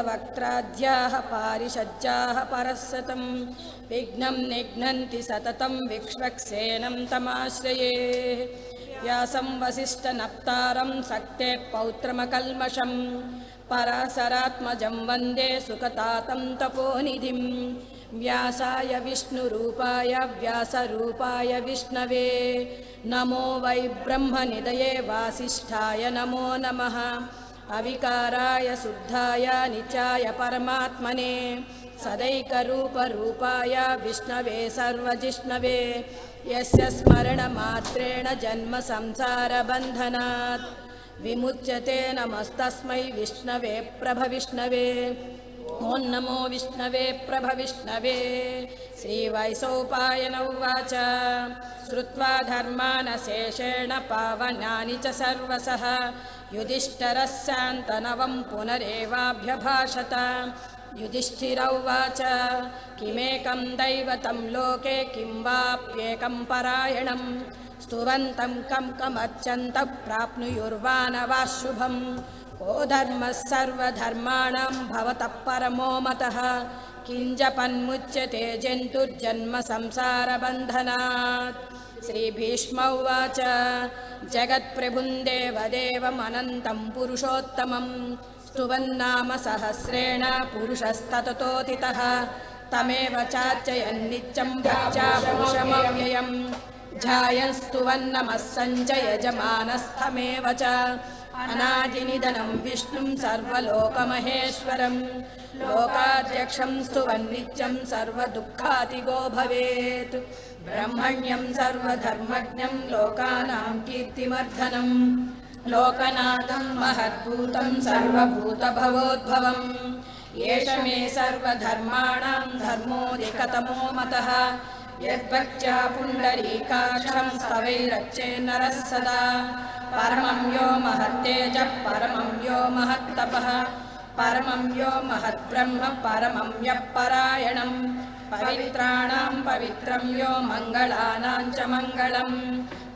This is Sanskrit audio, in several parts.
वक्त्राद्याः पारिषज्याः परस्सतं विघ्नं निघ्नन्ति सततं विक्ष्वक्सेनं तमाश्रये व्यासं वसिष्ठनप्तारं सक्ते पौत्रमकल्मषं पराशरात्मजं वन्दे सुखतातं तपोनिधिं व्यासाय विष्णुरूपाय व्यासरूपाय विष्णवे नमो वै ब्रह्मनिधये वासिष्ठाय नमो नमः अविकाराय शुद्धाय नित्याय परमात्मने सदैकरूपरूपाय विष्णवे सर्वजिष्णवे यस्य स्मरणमात्रेण जन्म संसारबन्धनात् विमुच्यते नमस्तस्मै विष्णवे प्रभविष्णवे ओं नमो विष्णवे प्रभविष्णवे श्रीवैशोपायन उवाच श्रुत्वा धर्मानशेषेण पावनानि च सर्वशः युधिष्ठिरः शान्तनवं पुनरेवाभ्यभाषत युधिष्ठिर उवाच किमेकं दैवतं लोके किं वाप्येकं परायणं स्तुवन्तं कं कमर्चन्तः प्राप्नुयुर्वानवाः शुभम् को धर्मः सर्वधर्माणां भवतः परमो मतः किञ्जपन्मुच्यते जन्तुर्जन्म संसारबन्धनात् श्रीभीष्म उवाच जगत्प्रभुं देवदेवमनन्तं पुरुषोत्तमं स्तुवन्नाम सहस्रेण पुरुषस्तततोऽतितः तमेव चार्चयन्नित्यं भक्त्या पुरुषमव्ययं ध्यायन्स्तुवन्नमः सञ्चयजमानस्थमेव च अनादिनिधनं विष्णुं सर्वलोकमहेश्वरं लोकाध्यक्षं स्तुवन्नित्यं सर्वदुःखातिगो भवेत् ब्रह्मण्यं सर्वधर्मज्ञं लोकानां कीर्तिवर्धनं लोकनाथं महद्भूतं सर्वभूतभवोद्भवं एष मे सर्वधर्माणां धर्मोऽधिकतमो मतः यद्भक्त्या पुण्डरीकाक्षं स्तवैरच्चेन्नरः सदा परमं यो महत्तेजः परमं यो महत्तपः परमं यो महद्ब्रह्म परमं यः परायणं पवित्राणां पवित्रं यो मङ्गलानां च मङ्गलं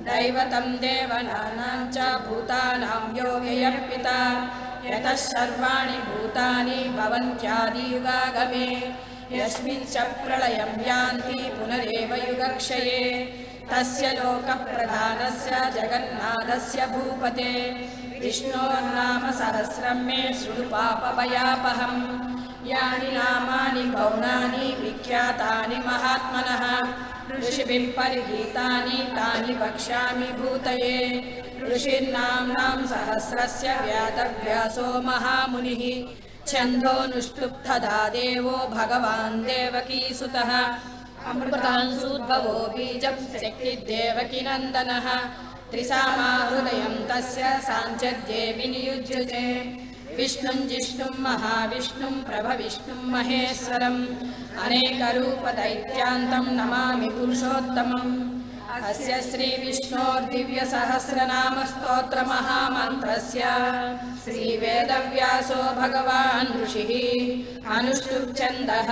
दैवतं देवनानां च भूतानां यो व्ययः पिता यतः सर्वाणि भूतानि भवन्त्यादियुगागमे यस्मिन् च प्रलयं यान्ति पुनरेव युगक्षये तस्य लोकप्रधानस्य जगन्नाथस्य भूपते विष्णोर्नाम सहस्रं मे शृणु पापभयापहं यानि नामानि गौणानि विख्यातानि महात्मनः ऋषिभिः परिगीतानि तानि वक्ष्यामि भूतये ऋषिर्नाम्नां सहस्रस्य व्यादव्यासो महामुनिः छन्दोऽनुष्टुप्तधा देवो भगवान् देवकीसुतः अमृतांसूद्भवो बीजं शक्तिर्देवकीनन्दनः त्रिसामा हृदयं तस्य साञ्चर्ये विनियुज्यते विष्णुं जिष्णुं महाविष्णुं प्रभविष्णुं महेश्वरम् अनेकरूपदैत्यान्तं नमामि पुरुषोत्तमम् अस्य श्रीविष्णोर्दिव्यसहस्रनामस्तोत्रमहामन्त्रस्य श्रीवेदव्यासो भगवान् ऋषिः अनुष्टुप्छन्दः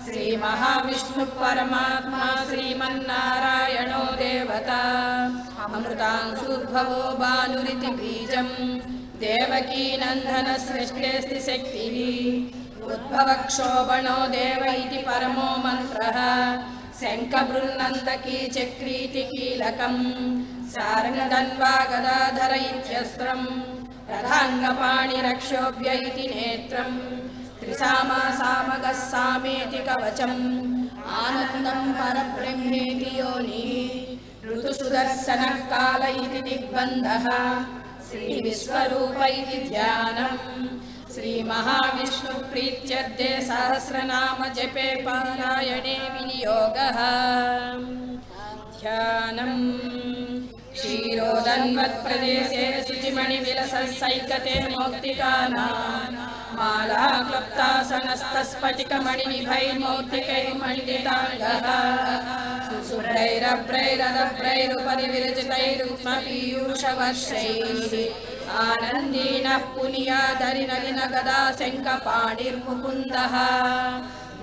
श्रीमहाविष्णुः परमात्मा श्रीमन्नारायणो देवता अमृतांशुद्भवो भानुरिति बीजम् देवकीनन्दनसृष्टेऽस्ति शक्तिः उद्भवक्षोभणो देव इति परमो मन्त्रः शङ्खबृन्नन्दकी चक्रीति कीलकं सारङ्गधन्वा गदाधर इत्यस्त्रं रथाङ्गपाणिरक्षोभ्य इति नेत्रं त्रिसामा सामगः सामेति कवचम् आनन्दं परब्रह्मेति योनिः ऋतुसुदर्शनः काल इति दिग्बन्धः श्रीविश्वरूप इति ध्यानम् श्रीमहाविष्णुप्रीत्यर्थे सहस्रनाम जपे पारायणे विनियोगः ध्यानम् क्षीरोदन्वत्प्रदेशे शुचिमणिविलसैकते मौक्तिकानां माला क्लुप्तासनस्तस्फटिकमणिनिभैर्मौक्तिकैर्मण्डिताङ्गः सुशुभ्रैरभ्रैरदभ्रैरुपरि विरचितैरुक्मपीयूषवर्षैः आनन्दीनः पुनियाधरिनलिनगदा शङ्खपाणिर्मुकुन्दः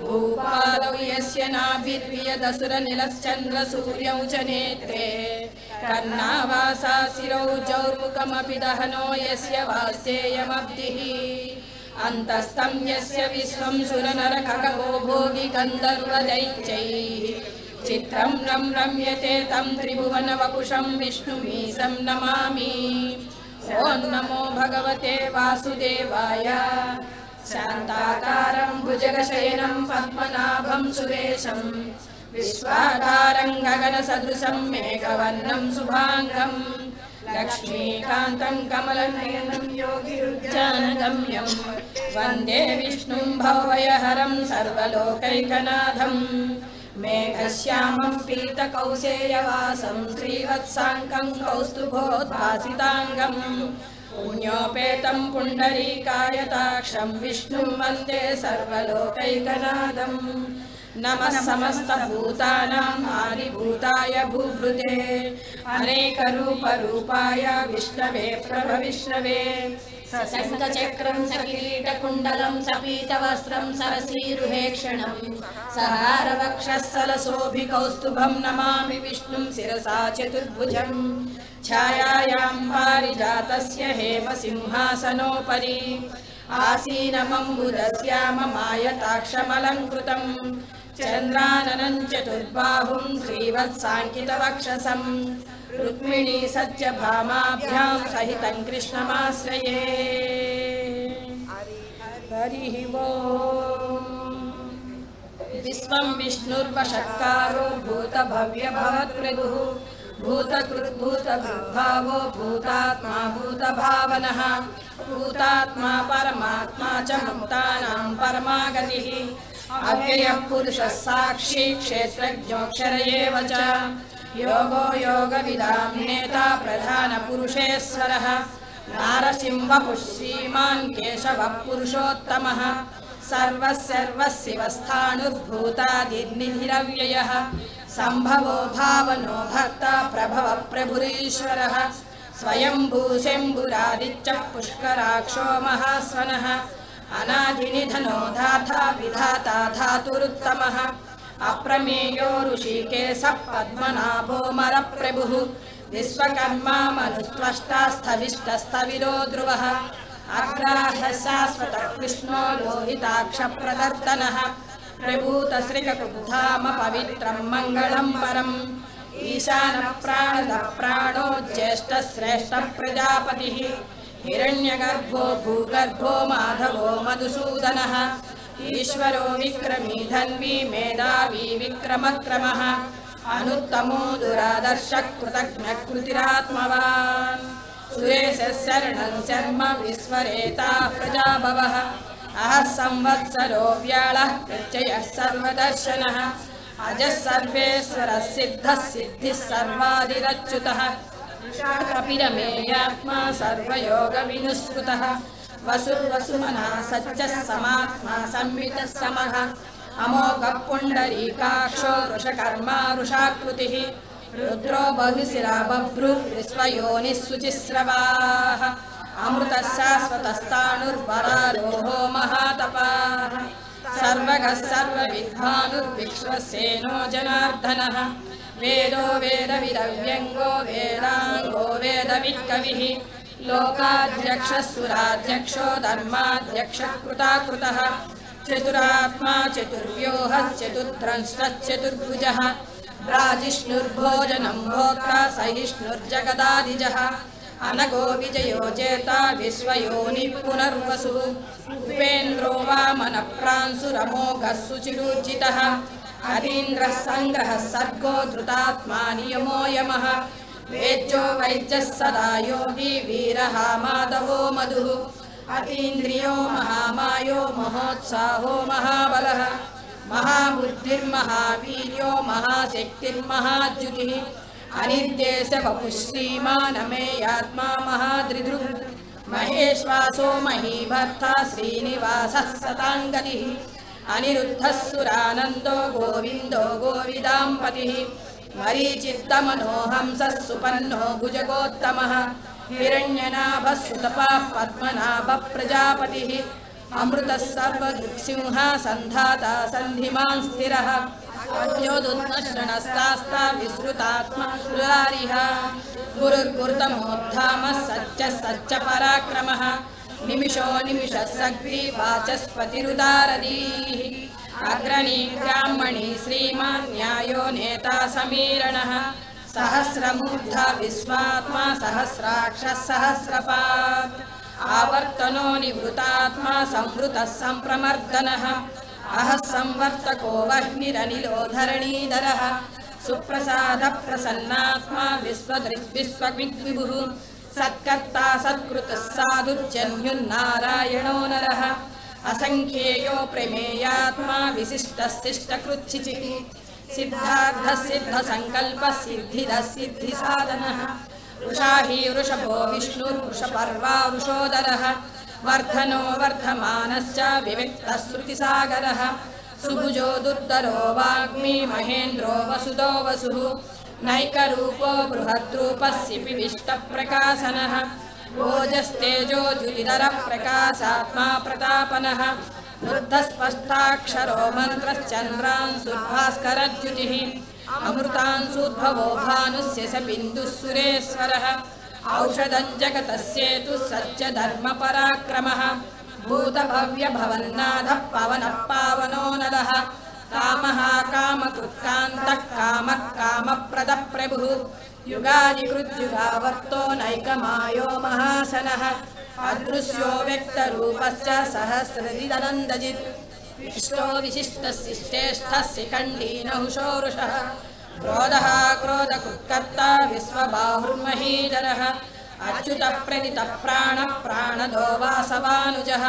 भूपालौ यस्य नाभिर्वियदसुरनिलश्चन्द्रसूर्यौ च नेत्रे कर्णावासा शिरौ जौर्मुखमपि दहनो यस्य वास्तेयमब्धिः अन्तस्तं यस्य विश्वं सुरनरखगो भोगि गन्धर्वदैत्यैः चित्रं रम्यते तं त्रिभुवनवपुषं विष्णुमीशं नमामि। ॐ नमो भगवते वासुदेवाय। शान्ताकारं भुजगशयनं पद्मनाभं सुरेशं विश्वाधारं गगनसदृशं मेघवर्णं शुभाङ्गं लक्ष्मीकान्तं कमलनयनं योगिरुज्जानगम्यं वन्दे विष्णुं भवभयहरं सर्वलोकैकनाथं मेघश्यामं पीतकौसेयवासं श्रीवत्साङ्कं कौस्तुभोद्भासिताङ्गं पुण्योपेतं पुण्डरीकायताक्षं विष्णुं वन्दे सर्वलोकैकनाथं। नमः समस्तभूतानां आदिभूताय भूभृते अनेकरूपरूपाय विष्णवे प्रभविष्णवे सशङ्खचक्रं सकिरीटकुण्डलं सपीतवस्त्रं सरसीरुहेक्षणं सहारवक्षःसलशोभिकौस्तुभं नमामि विष्णुं शिरसा चतुर्भुजं छायायां पारिजातस्य हेमसिंहासनोपरि आसीनमम्बुदस्याममायताक्षमलङ्कृतं चन्द्राननं चतुर्बाहुं श्रीवत्साङ्कितवक्षसं रुक्मिणी सत्यभामाभ्यां सहितं कृष्णमाश्रये। हरिः ओम्। विश्वं विष्णुर्वषट्कारो भूतभव्यभवत्प्रभुः भूतकृद्भूतभृद्भावो भूतात्मा भूतभावनः भूतात्मा परमात्मा च मुक्तानां परमागतिः अव्ययः पुरुषः साक्षी क्षेत्रज्ञोऽक्षर एव च योगो योगविदां नेता प्रधानपुरुषेश्वरः नारसिंहपुः श्रीमान् केशवः पुरुषोत्तमः सर्वशिवस्थाणुर्भूतादिर्निधिरव्ययः सम्भवो भावनो भर्ता प्रभवः प्रभुरीश्वरः स्वयंभूशम्भुरादित्यः पुष्कराक्षो महास्वनः अनादिनिधनो धाता विधाता धातुरुत्तमः अप्रमेयो ऋषिकेशः पद्मनाभो मरप्रभुः विश्वकर्मा मनुस्त्वष्टा स्थविष्टस्थविरो ध्रुवः अग्राह्य शाश्वतः कृष्णो लोहिताक्षप्रदर्तनः प्रभूतश्रिककुब्धाम पवित्रं मङ्गलं परम् ईशानप्राणदः प्राणो ज्येष्ठश्रेष्ठः प्रजापतिः हिरण्यगर्भो भूगर्भो माधवो मधुसूदनः ईश्वरो विक्रमी धन्वी मेधावी विक्रमक्रमः अनुत्तमो दुरादर्शः कृतज्ञः कृतिरात्मवान् सुरेशः शरणं शर्म विस्मरेताः प्रजाभवः अहः संवत्सरो व्याळः प्रत्ययः सर्वदर्शनः अजः सर्वेश्वरः सिद्धः सिद्धिः सर्वादिरच्युतः कपिलमेयात्मा सर्वयोगविनुस्मृतः वसुर्वसुमनः सत्यः समात्मा संवितः समः अमोघः पुण्डरीकाक्षो वृषकर्मा वृषाकृतिः रुद्रो बहुशिरा बभ्रुर्विश्वयोनिः शुचिस्रवाः अमृतः शाश्वतस्ताणुर्वरारोहो महातपाः सर्वगः सर्वविद्वानुर्विश्वसेनो जनार्दनः वेदो वेदविदव्यङ्गो वेदाङ्गो वेदवित्कविः लोकाध्यक्षः सुराध्यक्षो धर्माध्यक्षः कृताकृतः चतुरात्मा चतुर्व्यूहः चतुर्द्रंष्टः चतुर्भुजः राजिष्णुर्भोजनं भोक्ता सहिष्णुर्जगदादिजः अनगो विजयो जेता विश्वयोनिः पुनर्वसुः उपेन्द्रो वामनप्रांशुरमोघः शुचिरूर्जितः अतीन्द्रः सङ्ग्रहः सर्गो धृतात्मा नियमो यमः वेद्यो वैद्यः सदा योगी वीरः माधवो मधुः अतीन्द्रियो महामायो महोत्साहो महाबलः महाबुद्धिर्महावीर्यो महाशक्तिर्महाद्युतिः अनिर्देशवपुः श्रीमानमेयात्मा महादृदृक् महेश्वासो महीभर्ता श्रीनिवासः सताङ्गतिः अनिरुद्धः सुरानन्दो गोविन्दो गोविदाम्पतिः मरीचित्तमनोहंसः सुपन्नो भुजगोत्तमः हिरण्यनाभः सुतपः पद्मनाभः प्रजापतिः अमृतः सर्वदृक्सिंहा सन्धाता सन्धिमान् स्थिरः अद्योदुत्नश्रणस्तास्ता विसृतात्मा सुरारिः गुरुर्गुरुतमोद्धामः सच्च पराक्रमः निमिषो निमिषस्सग्री वाचस्पतिरुदारदीः अग्रणी ब्राह्मणी श्रीमान् न्यायो नेता समीरणः सहस्रमूर्धा विश्वात्मा सहस्राक्षः सहस्रपात् आवर्तनो निवृतात्मा संवृतः सम्प्रमर्दनः अहः संवर्तको वह्निरनिलो धरणीधरः सुप्रसादः प्रसन्नात्मा विश्वविभुः सत्कर्ता सत्कृतः साधुर्जन्युन्नारायणो नरः असंख्येयो प्रमेयात्मा विशिष्टः शिष्टकृच्छिचिः सिद्धार्थः सिद्धसङ्कल्पः सिद्धिदः सिद्धिसाधनः वृषाही वृषभो विष्णुर्वृषपर्वा वृषोदरः वर्धनो वर्धमानश्च विविक्तः श्रुतिसागरः सुभुजो दुर्धरो वाग्मी महेन्द्रो वसुदो वसुः नैकरूपो बृहद्रूपः सिपिविष्टप्रकाशनः ओजस्तेजो द्युतिधरप्रकाशात्मा प्रतापनः बुद्धस्पष्टाक्षरो मन्त्रश्चन्द्रांशुर्भास्करद्युतिः अमृतांशुद्भवो भानुस्य स बिन्दुः सुरेश्वरः औषधं जगतस्येतुः सत्यधर्मपराक्रमः भूतभव्यभवन्नाथः पवनः पावनो नरः कामः कामकृत्कान्तः कामः कामप्रदः प्रभुः युगादिकृद्युगावर्तो नैकमायो महासनः अदृश्यो व्यक्तरूपश्च सहस्रदिदनन्दजित् इष्टो विशिष्टस्येष्ठः शिखण्डीनहुषो वृषः क्रोधः क्रोधकृत्कर्ता विश्वबाहुर्महीधरः अच्युतप्रदितः प्राणः प्राणदो वासवानुजः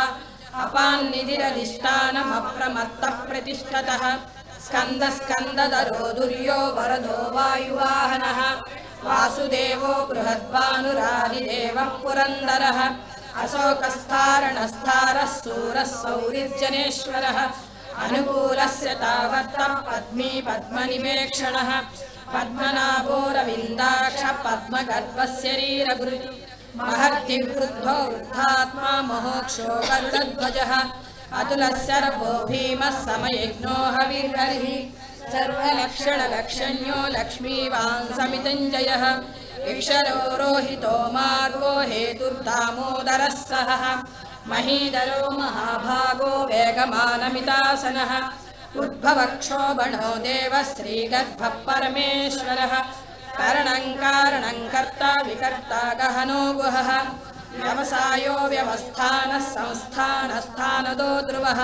अपान्निधिरधिष्ठानमप्रमत्तः प्रतिष्ठतः स्कन्दस्कन्दधरो दुर्यो वरदो वायुवाहनः वासुदेवो बृहद्भानुरादिदेवः पुरन्दरः अशोकस्थारणस्थारः सूरः सौरिर्जनेश्वरः अनुकूलस्य तावत्तः पद्मी पद्मनिवेक्षणः पद्मनाभोरविन्दाक्ष पद्मगर्भशरीरगुरुः महर्तिवृद्धो वृद्धात्मा महोक्षो गरुडध्वजः अतुलशरभो भीमः समयज्ञो हविर्हरिः सर्वलक्षणलक्षण्यो लक्ष्मीवान् समितञ्जयः इक्षरो रोहितो मार्गो हेतुर्दामोदरः सहः महीधरो महाभागो वेगमानमितासनः उद्भवक्षोभणो देवः श्रीगर्भः परमेश्वरः करणं कारणं कर्ता विकर्ता गहनो गुहः व्यवसायो व्यवस्थानः संस्थानस्थानदो ध्रुवः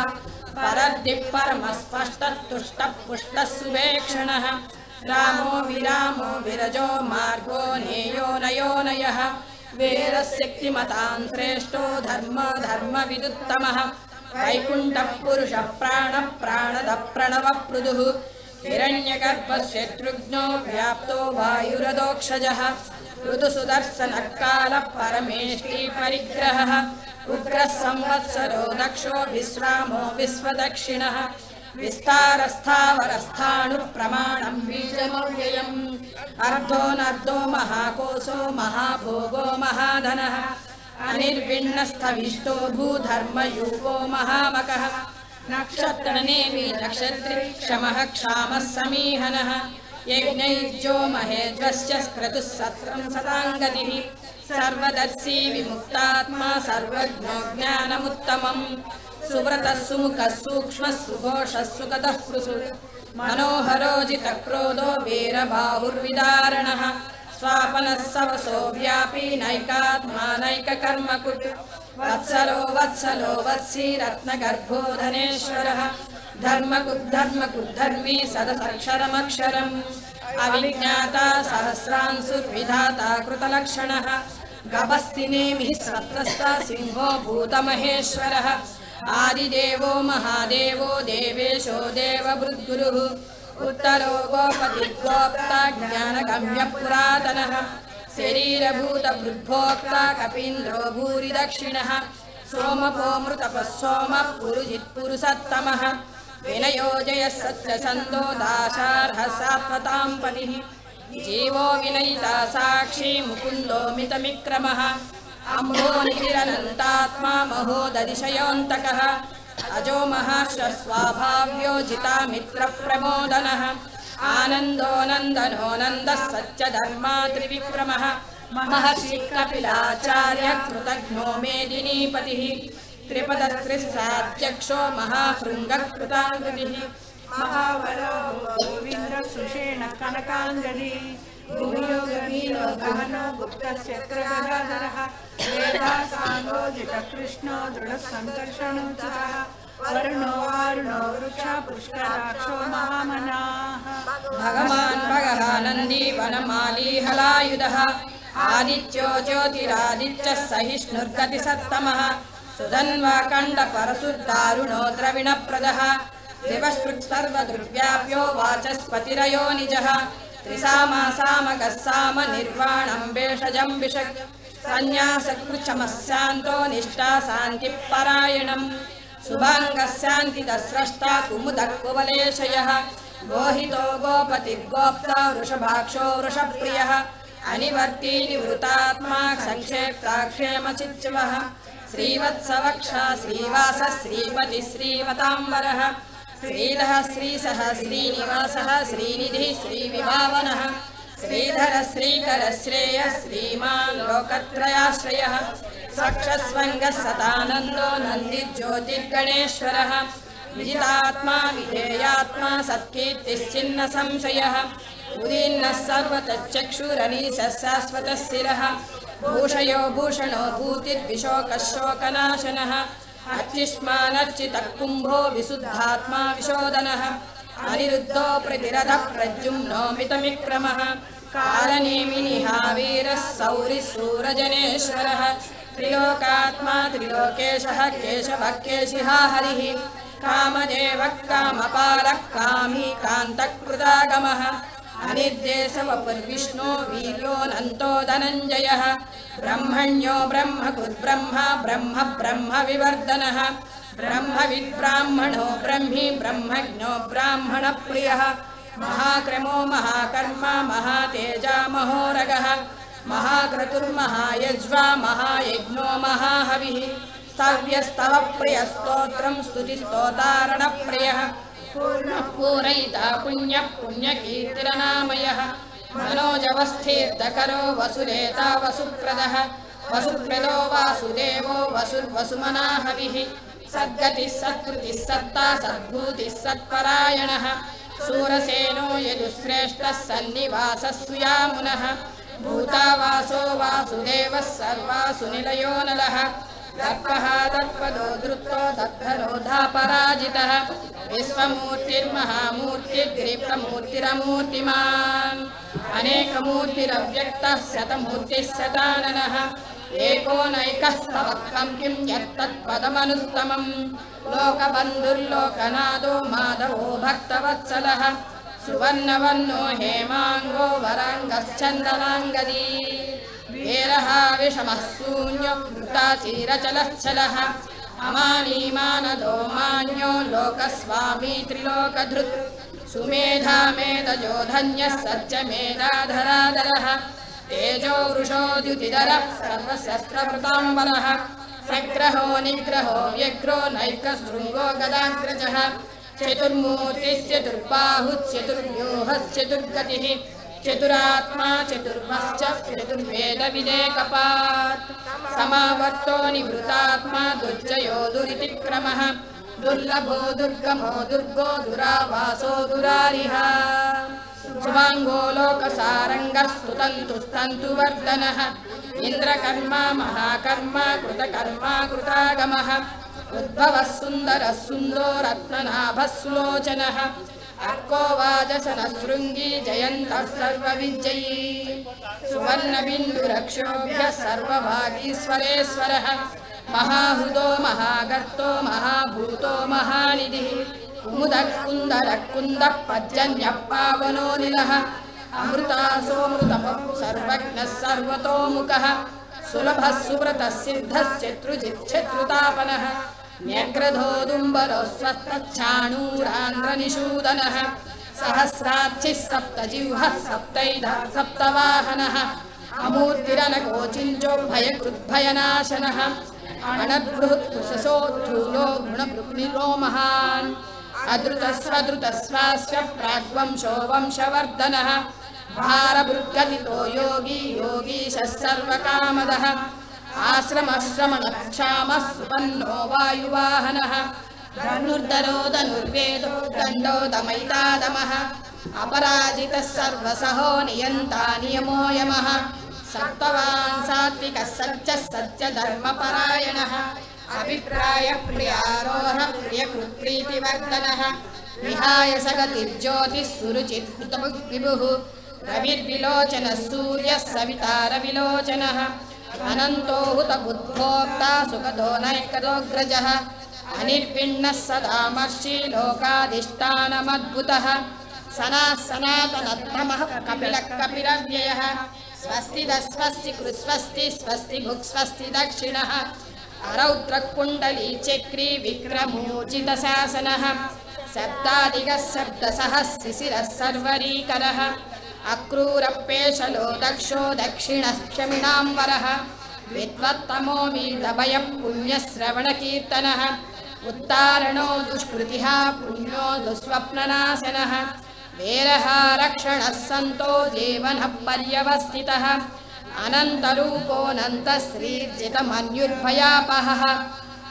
परद्दिः परमस्पष्टः तुष्टः पुष्टः सुवेक्षणः रामो विरामो विरजो मार्गो नेयो नयोनयः वीरशक्तिमतां श्रेष्ठो धर्मविदुत्तमः वैकुण्ठः पुरुषः प्राणः प्राणदः प्रणवः पृथुः हिरण्यगर्भशत्रुघ्नो व्याप्तो वायुरदोक्षजः ऋतुसुदर्शनः कालः परमेष्टि परिग्रहः उग्रः संवत्सरो दक्षो विश्रामो विश्वदक्षिणः विस्तारस्थावरस्थाणुः प्रमाणं बीजमव्ययम् अर्धोऽनर्धो महाकोशो महाभोगो महाधनः अनिर्विण्णस्थविष्टो भूधर्मयूपो महामकः नक्षत्रनेमि नक्षत्रे क्षमः क्षामः समीहनः यज्ञैर्जो महेज्वश्च क्रतुः सत्रं सदाङ्गतिः सर्वदर्शी विमुक्तात्मा सर्वज्ञो ज्ञानमुत्तमम् सुव्रतः सुमुखः सूक्ष्मः सुघोषः सुगतः पृशुः मनोहरो जितक्रोधो वीरबाहुर्विदारणः स्वापनः सवसो व्यापी नैकात्मा नैककर्मकुट् वत्सलो वत्सी रत्नगर्भो धनेश्वरः धर्मकुद्धर्मी सदसक्षरमक्षरम् अविज्ञाता सहस्रांशुर्विधाता कृतलक्षणः गभस्तिनेमिः स्वत्रस्ता सिंहो भूतमहेश्वरः आदिदेवो महादेवो देवेशो देवभृद्गुरुः उत्तरो गोपतिर्गोप्ता ज्ञानगम्यः पुरातनः शरीरभूतभृद्भोक्ता कपीन्द्रो भूरिदक्षिणः सोमपोमृतपः सोमः पुरुजित्पुरुषत्तमः विनयो जयः सत्यसन्धो दाशार्हः सात्वतां पतिः जीवो विनयिता साक्षी मुकुन्दो मितमिक्रमः अम्भोनिधिरनन्तात्मा महोदधिशयोऽन्तकः अजो महाश्वस्वाभाव्यो जितामित्रप्रमोदनः आनन्दो नन्दनो नन्दः सत्यधर्मा त्रिविक्रमः महर्षि कपिलाचार्य कृतघ्नो मेदिनीपतिः त्रिपदस्त्रिसाध्यक्षो महाशृङ्गकृताङ्गतिः महाबलो गोविन्द सुषेण कनकाङ्गदी भूयोगवीरो गहनो गुप्तश्चक्रगदाधरः वेदासाङ्गो जितकृष्णो दृढसङ्कर्षणोच्चः वरुणो वारुणो वृक्षा पुष्कराक्षो महामनाः भगवान् भगहानन्दी वनमाली हलायुधः आदित्यो ज्योतिरादित्यः सहिष्णुर्गतिसत्तमः सुधन्वाकण्डपरशुर्दारुणो द्रविणप्रदः दिवस्पृक्सर्वदृग्व्याप्यो वाचस्पतिरयो निजः त्रिसामासामगः साम निर्वाणं भेषजं विषक् सन्न्यासकृच्छमस्यान्तो निष्ठा शान्तिपरायणम् शुभाङ्गस्यान्तिदस्रष्टा कुमुदः कुवलेशयः गोहितो गोपतिर्गोप्ता वृषभाक्षो वृषप्रियः अनिवर्ती निवृतात्मा संक्षेप्ताक्षेमचिच्चवः श्रीवत्सवक्षा श्रीवासः श्रीपतिः श्रीवताम्बरः श्रीधः श्रीसः श्रीनिवासः श्रीनिधिः श्रीविभावनः श्रीधर श्रीकर श्रेयः श्रीमान् लोकत्रयाश्रयः सक्षस्वङ्गः सतानन्दो नन्दिज्योतिर्गणेश्वरः विजितात्मा विधेयात्मा सत्कीर्तिश्चिन्न संशयः उदीन्नः सर्वतश्चक्षुरनीशः शाश्वतः शिरः भूषयो भूषणो भूतिर्विशोकः शोकनाशनः अर्चिष्मानर्चितः कुम्भो विशुद्धात्मा विशोदनः अनिरुद्धो प्रतिरथः प्रद्युम्नो मितमिक्रमः कालनेमिनिहावीरः सौरिः सूरजनेश्वरः त्रिलोकात्मा त्रिलोकेशः केशवः केशिहा हरिः कामदेवः कामपालः कामी कान्तकृतागमः अनिर्देशवपुर्विष्णो वीर्योऽनन्तो धनञ्जयः ब्रह्मण्यो ब्रह्मकृद्ब्रह्मा ब्रह्म ब्रह्मविवर्धनः ब्रह्मविद्ब्राह्मणो ब्रह्मी ब्रह्मज्ञो ब्राह्मणप्रियः महाक्रमो महाकर्मा महातेजा महोरगः महाक्रतुर्महायज्वा महायज्ञो महाहविः स्तव्यस्तवप्रियस्तोत्रं स्तुतिस्तोतारणप्रियः पूरयिता पुण्यः पुण्यकीर्तिरनामयः मनोजवस्थिर्दकरो वसुरेता वसुप्रदः वसुप्रदो वासुदेवो वसुर्वसुमनाहविः सद्गतिः सत्कृतिः सत्ता सद्भूतिः सत्परायणः सूरसेनो यदुश्रेष्ठः सन्निवासः सुयामुनः भूतावासो वासुदेवः सर्वासु निलयो नलः दर्पः दर्पदो धृतो दग्धरोधापराजितः विश्वमूर्तिर्महामूर्तिर्दीप्तमूर्तिरमूर्तिमान् अनेकमूर्तिरव्यक्तः शतमूर्तिः शताननः एको नैकः तवक्कं किं यत्तत्पदमनुत्तमम् लोकबन्धुर्लोकनाथो माधवो भक्तवत्सलः सुवर्णवर्णो हेमाङ्गो वराङ्गश्चन्दनाङ्गदी वीरः विषमः शून्यो वृताचीरचलश्चलः अमानीमानदो मान्यो लोकस्वामी त्रिलोकधृत् सुमेधा मेधजो धन्यः सत्यमेधाधराधरः तेजो वृषोद्युतिधरः सर्वशस्त्रवृताम्बरः सग्रहो निग्रहो व्यग्रो नैकशृङ्गो गदाग्रजः चतुर्मूर्तिश्चतुर्बाहुश्चतुर्व्यूहश्चतुर्गतिः चतुरात्मा चतुर्वश्च चतुर्वेदविदेकपात् समावर्तो निवृतात्मा दुर्जयो दुरितिक्रमः दुर्लभो दुर्गमो दुर्गो दुरावासो दुरारिः शुभाङ्गो लोकसारङ्गः स्तुतन्तुस्तन्तुवर्धनः इन्द्रकर्मा महाकर्मा कृतकर्मा कृतागमः उद्भवः सुन्दरः सुन्दो रत्ननाभः सुलोचनः अर्को वाजसनः शृङ्गी जयन्तः सर्वविजयी सुवर्णबिन्दुरक्षोभ्यः सर्वभागीश्वरेश्वरः महाहृदो महागर्तो महाभूतो महानिधिः कुमुदः कुन्दरः कुन्दः पर्जन्यः पावनो निलः अमृतासोऽमृतमः सर्वज्ञः सर्वतोमुखः सुलभः सुव्रतः सिद्धश्चतुर्जिच्छत्रुतापनः न्यग्रधोदुम्बरो स्वस्तच्छाणूरान्ध्रनिषूदनः सहस्राक्षिः सप्तजिह्वः सप्तैधः सप्तवाहनः अमूर्तिरनकोचिञ्चो भयकृद्भयनाशनः अणद्बृहत्पुषसोद्धूलो गुणभृग्निरो महान् अधृतस्वधृतस्वास्य प्राग्वंशो वंशवर्धनः भारभृद्गतितो योगी योगीशः सर्वकामदः आश्रमश्रमणक्षामः सुपन्नो वायुवाहनः धनुर्धरो धनुर्वेदो दण्डो दमैतादमः अपराजितः सर्वसहो नियन्ता नियमो यमः सत्त्ववान् सात्विकः सत्यः सत्यधर्मपरायणः अभिप्रायः प्रियारोह प्रियकृत्प्रीतिवर्धनः विहाय सगतिर्ज्योतिः सुरुचिर्विभुः रविर्विलोचनः सूर्यः सविता रविलोचनः अनन्तो हुतबुद्धोक्ता सुखदो नैकदोऽग्रजः अनिर्विण्णः सदामर्षि लोकाधिष्ठानमद्भुतः सनाः सनातनत्तमः कपिलः कपिलव्ययः स्वस्तिदः स्वस्ति कृस्वस्ति स्वस्ति भुक् स्वस्ति दक्षिणः अरौद्रकुण्डली चक्री विक्रमोचितशासनः शब्दादिगः शब्दसः शिशिरः सर्वरीकरः अक्रूरपेशलो दक्षो दक्षिणः क्षमिणाम्बरः विद्वत्तमो वीतभयः पुण्यश्रवणकीर्तनः उत्तारणो दुष्कृतिः पुण्यो दुःस्वप्ननाशनः वेरः रक्षणः सन्तो जीवनः पर्यवस्थितः अनन्तरूपोऽनन्तः श्रीर्जितमन्युर्भयापहः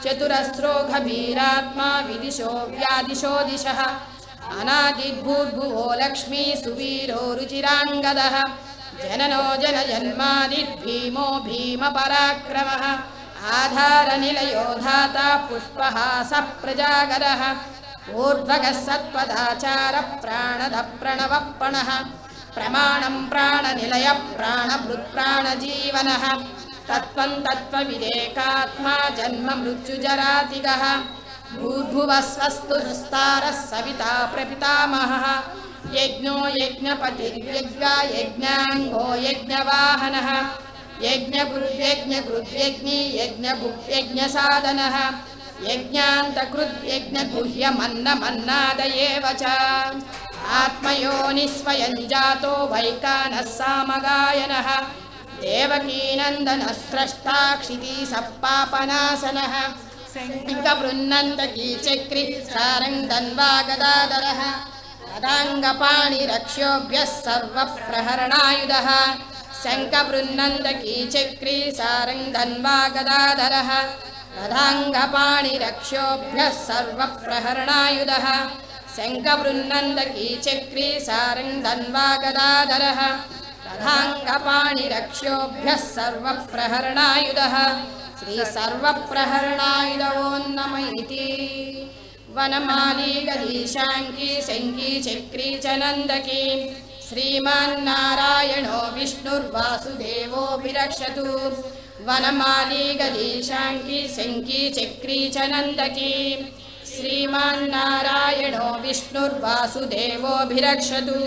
चतुरस्रो गभीरात्मा विदिशो व्यादिशो दिशः अनादिर्भूर्भुवो लक्ष्मी सुवीरो रुचिराङ्गदः जननो जनजन्मादिर्भीमो भीमपराक्रमः आधारनिलयो धाता पुष्पहासः प्रजागरः ऊर्ध्वगः सत्त्वदाचारः प्राणदः प्रणवप्रणः प्रमाणं प्राणनिलयः प्राणभृत्प्राणजीवनः तत्त्वं तत्त्वविदेकात्मा जन्म मृत्युजरातिगः भूर्भुवः स्वस्तुस्तारः सविता प्रपितामहः यज्ञो यज्ञपतिर्यज्ञा यज्ञाङ्गो यज्ञवाहनः यज्ञकृद्यज्ञकृद्यज्ञी यज्ञभुक्यज्ञसाधनः यज्ञान्तकृद्यज्ञगुह्यमन्नमन्नादयेव च आत्मयोनिस्वयं जातो वैकानः सामगायनः देवकीनन्दनः स्रष्टा क्षितीसः पापनाशनः शङ्खबृन्नन्दकी चक्री सारङ्गधन्वा गदाधरः तदाङ्गपाणिरक्ष्योभ्यः सर्वप्रहरणायुधः शङ्खबृन्नन्दकी चक्री सारङ्गधन्वा गदाधरः तदाङ्गपाणिरक्ष्योभ्यः सर्वप्रहरणायुधः शङ्खबृन्नन्दकी चक्री सारङ्गधन्वा गदाधरः तदाङ्गपाणिरक्ष्योभ्यः सर्वप्रहरणायुधः श्री सर्वप्रहरणायुधो नमः इति वनमाली गदीशाङ्की शङ्की चक्री च नन्दकी श्रीमान्नारायणो विष्णुर्वासुदेवोऽभिरक्षतु वनमाली गदीशाङ्की शङ्की चक्री च नन्दकी श्रीमान्नारायणो विष्णुर्वासुदेवोऽभिरक्षतु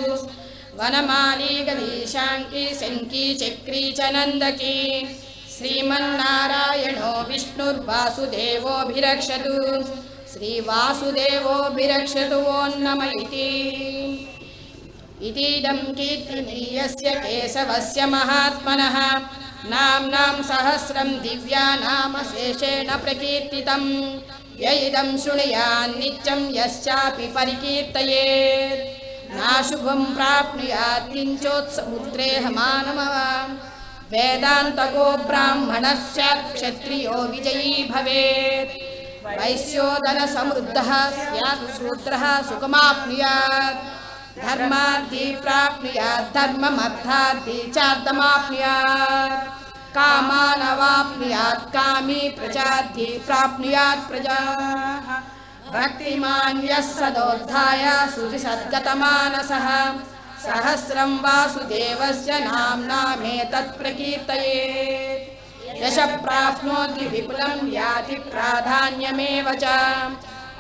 वनमाली गदीशाङ्की शङ्की चक्री च नन्दकी श्रीमन्नारायणो विष्णुर्वासुदेवोऽभिरक्षतु श्रीवासुदेवोऽभिरक्षतु ओं नमः इतीदं कीर्तिनीयस्य केशवस्य महात्मनः नाम्नां सहस्रं दिव्यानामशेषेण प्रकीर्तितं य इदं शृणुयान् नित्यं यश्चापि परिकीर्तयेत् नाशुभं प्राप्नुयात् किञ्चोत्समुद्रेहमानमव वेदान्तको ब्राह्मणः स्यात् क्षत्रियो विजयी भवेत् वैश्योदनसमृद्धः स्यात् शूद्रः सुखमाप्नुयात् धर्मार्थी प्राप्नुयात् धर्ममर्थार्थी चार्थमाप्नुयात् कामानवाप्नुयात् कामी प्रजार्थी प्राप्नुयात् प्रजाः भक्तिमान् यः सदोद्धाय सुसद्गतमानसः सहस्रं वासुदेवस्य नाम्नामेतत् प्रकीर्तयेत् यश प्राप्नोति विपुलं याति प्राधान्यमेव च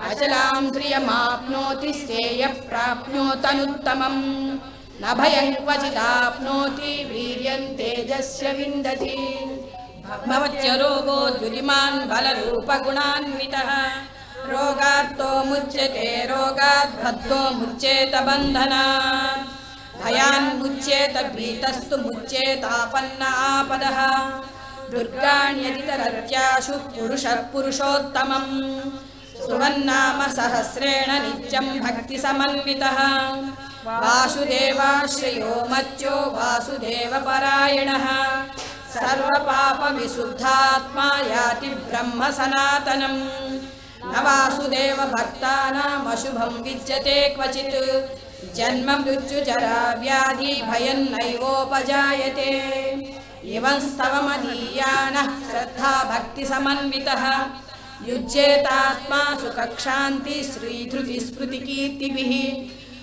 अचलां श्रियमाप्नोति श्रेयः प्राप्नोतनुत्तमम् न भयं क्वचिदाप्नोति वीर्यं तेजस्य विन्दति भवत्य रोगो द्युतिमान् बलरूपगुणान्वितः रोगार्तो मुच्यते रोगात् बद्धो मुच्येत बन्धनात् भयान्मुच्येत भीतस्तु मुच्येतापन्न आपदः दुर्गाण्यतितरत्याशु पुरुषः पुरुषोत्तमम् सुवन्नाम सहस्रेण नित्यं भक्तिसमन्वितः वासुदेवाश्रयो मत्यो वासुदेवपरायणः सर्वपापविशुद्धात्मा याति ब्रह्म सनातनम् न वासुदेवभक्तानामशुभं विद्यते क्वचित् जन्म मृत्युजरा व्याधि भयन्नैवोपजायते एवं स्तवमधीयानः श्रद्धा भक्तिसमन्वितः युज्येतात्मा सुखक्षान्ति श्रीधृतिस्मृतिकीर्तिभिः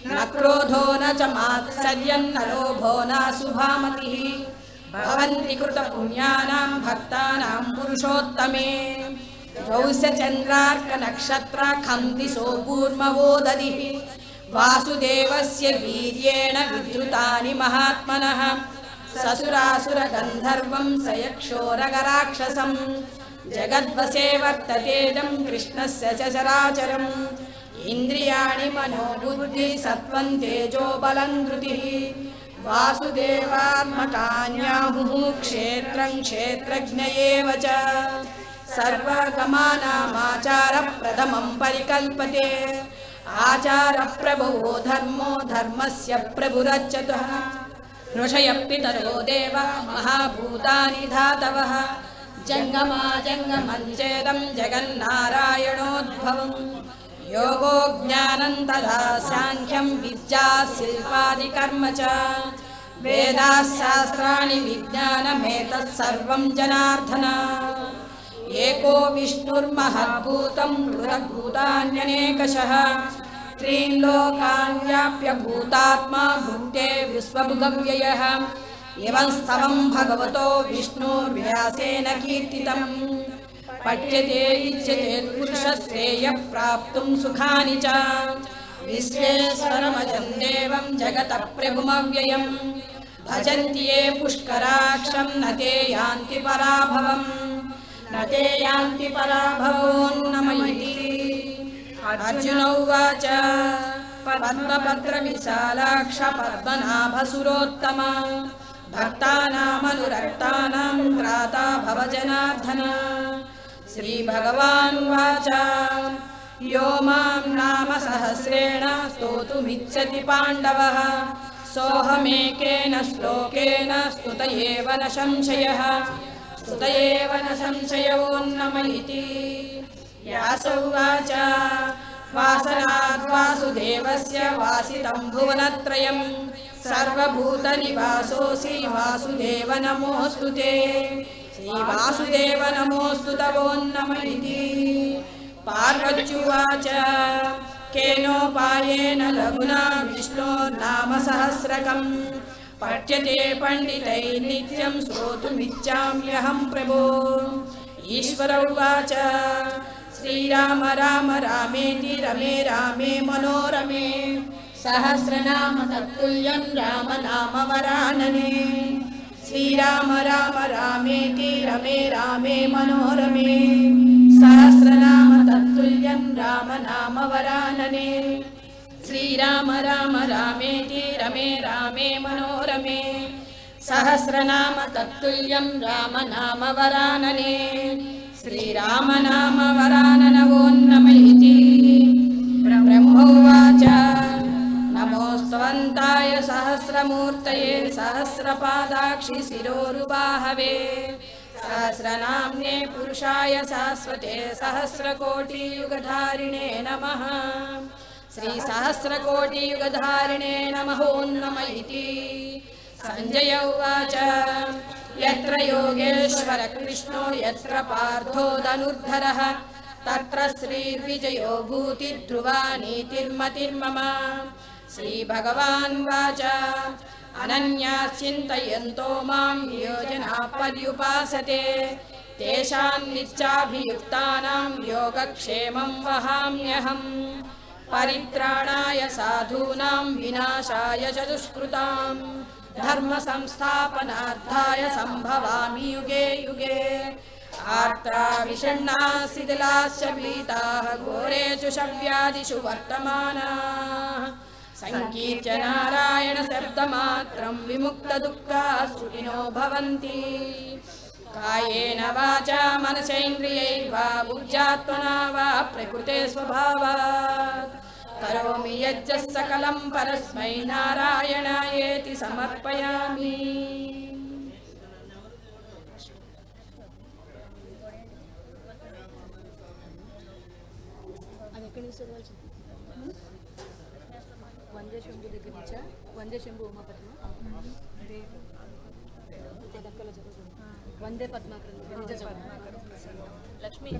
न क्रोधो न च मात्सर्यं न लोभो न शुभामतिः भवन्ति कृतपुण्यानां भक्तानां पुरुषोत्तमे रौस्यचन्द्रार्कनक्षत्राखं दिशो कूर्मवो दधिः वासुदेवस्य वीर्येण विद्रुतानि महात्मनः ससुरासुरगन्धर्वं स यक्षोरगराक्षसं जगद्वसे वर्ततेदं कृष्णस्य च चराचरम् इन्द्रियाणि मनोबुद्धि सत्त्वं तेजो बलं धृतिः वासुदेवात्मकान्याहुः क्षेत्रं क्षेत्रज्ञ एव च सर्वगमानामाचारप्रथमं परिकल्पते आचारप्रभवो धर्मो धर्मस्य प्रभुरच्युतः ऋषयः पितरो देवा महाभूतानि धातवः जङ्गमाजङ्गमं चेदं जगन्नारायणोद्भवम् योगो ज्ञानं तथा साङ्ख्यं विद्या शिल्पादिकर्म च वेदाः शास्त्राणि विज्ञानमेतत् सर्वं जनार्दन एको विष्णुर्महद्भूतं बृहद्भूतान्यनेकशः त्रीन् लोकान् व्याप्य भूतात्मा भुङ्क्ते विश्वभुगव्ययः एवं स्तवं भगवतो विष्णुर्व्यासेन कीर्तितम् पठ्यते इच्यते पुरुषश्रेयः प्राप्तुं सुखानि च विश्वेश्वरमजं देवं जगतः प्रभुमव्ययम् भजन्ति ये पुष्कराक्षं न ते यान्ति पराभवम् न ते यान्ति पराभवोन्नमयति अर्जुन उवाच पद्मपत्रविशालाक्ष पद्मनाभसुरोत्तम भक्तानामनुरक्तानां त्राता भव जनार्दन श्रीभगवानुवाच यो मां नाम सहस्रेण स्तोतुमिच्छति पाण्डवः सोऽहमेकेन श्लोकेन स्तुत एव न संशयः स्तुत एव न संशयोन्नमयति व्यास उवाच वासनाद् वासुदेवस्य वासितं भुवनत्रयं सर्वभूतनिवासोऽसि वासुदेव नमोऽस्तु ते श्रीवासुदेव नमोऽस्तु तवोन्नमयति पार्वत्युवाच केनोपायेन लघुना विष्णोर्नाम सहस्रकम् पठ्यते पण्डितैर्नित्यं श्रोतुमिच्छाम्यहं प्रभो ईश्वर उवाच श्रीराम राम रामेति रमे रामे मनोरमे सहस्रनाम तत्तुल्यं राम नाम वरानने श्रीराम राम रामेति रमे रामे मनोरमे सहस्रनाम तत्तुल्यं राम नाम वरानने श्रीराम राम रामेति रमे रामे मनोरमे सहस्रनाम तत्तुल्यं राम नाम वरानने श्रीराम नाम वराननवोन्नमयति ब्रह्मोवाच नमोऽस्त्वन्ताय सहस्रमूर्तये सहस्रपादाक्षि शिरोरुबाहवे सहस्रनाम्ने पुरुषाय शाश्वते सहस्रकोटियुगधारिणे नमः श्रीसहस्रकोटियुगधारिणे नमः ओन्नमयति संजय उवाच यत्र योगेश्वर कृष्णो यत्र पार्थो धनुर्धरः तत्र श्रीर्विजयो भूतिध्रुवा नीतिर्मतिर्मम श्रीभगवानुवाच अनन्याः चिन्तयन्तो मां योजनाः पर्युपासते तेषां नित्याभियुक्तानां योगक्षेमं वहाम्यहम् परित्राणाय साधूनां विनाशाय च दुष्कृतां धर्म संस्थापनार्थाय संभवामि युगे युगे आर्ता विषण्णाः शिथिलाश्च भीताः घोरेषु शव्यादिषु वर्तमानाः संकीर्त्य नारायण शब्दमात्रं विमुक्तदुःखाः सुखिनो भवन्ति कायेन वाचा मनसेन्द्रियैर्वा बुद्ध्यात्मना वा प्रकृते स्वभावात् करोमि यज्ञः सकलं परस्मै नारायणायेति समर्पयामि। వందే శంభు దగ్గర నుంచా? వందే శంభు ఉమాపద్మ దక్కలో జరుగుతుంది. వందే పద్మాకర్ లక్ష్మీ